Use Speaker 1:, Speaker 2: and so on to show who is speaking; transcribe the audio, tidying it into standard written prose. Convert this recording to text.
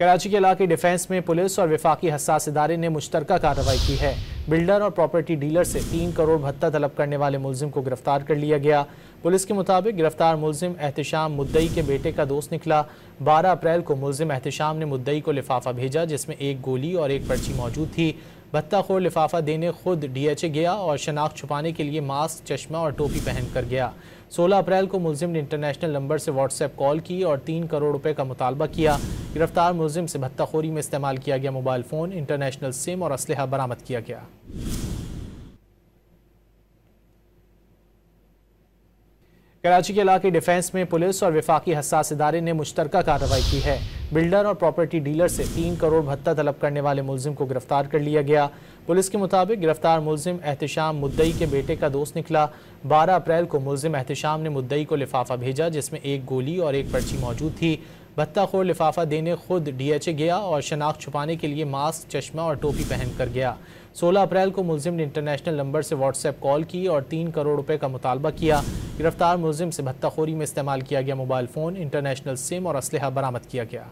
Speaker 1: कराची के इलाके डिफेंस में पुलिस और विफाकी हसास इदारे ने मुश्तरका कार्रवाई की है। बिल्डर और प्रॉपर्टी डीलर से 3 करोड़ भत्ता तलब करने वाले मुलजिम को गिरफ्तार कर लिया गया। पुलिस के मुताबिक गिरफ्तार मुलजिम एहतिशाम मुद्दई के बेटे का दोस्त निकला। 12 अप्रैल को मुलजिम एहतिशाम ने मुद्दई को लिफाफा भेजा जिसमें एक गोली और एक पर्ची मौजूद थी। भत्ताखोर लिफाफा देने खुद DHA गया और शनाख्त छुपाने के लिए मास्क, चश्मा और टोपी पहन कर गया। 16 अप्रैल को मुलजिम ने इंटरनेशनल नंबर से व्हाट्सएप कॉल की और 3 करोड़ रुपए का मुतालबा किया। गिरफ्तार मुलजिम से भत्ताखोरी में इस्तेमाल किया गया मोबाइल फ़ोन, इंटरनेशनल सिम और असलहा बरामद किया गया। कराची के इलाके डिफेंस में पुलिस और विफाकी हसास इदारे ने मुश्तरका कार्रवाई की है। बिल्डर और प्रॉपर्टी डीलर से 3 करोड़ भत्ता तलब करने वाले मुलजिम को गिरफ्तार कर लिया गया। पुलिस के मुताबिक गिरफ्तार मुलजिम एहतिशाम मुद्दई के बेटे का दोस्त निकला। 12 अप्रैल को मुलजिम एहतिशाम ने मुद्दई को लिफाफा भेजा जिसमें एक गोली और एक पर्ची मौजूद थी। भत्ताखोर लिफाफा देने खुद DHA गया और शनाख्त छुपाने के लिए मास्क, चश्मा और टोपी पहन कर गया। 16 अप्रैल को मुलजिम ने इंटरनेशनल नंबर से व्हाट्सएप कॉल की और 3 करोड़ रुपए का मुतालबा किया। गिरफ्तार मुलजिम से भत्ताखोरी में इस्तेमाल किया गया मोबाइल फ़ोन, इंटरनेशनल सिम और असलहा बरामद किया गया।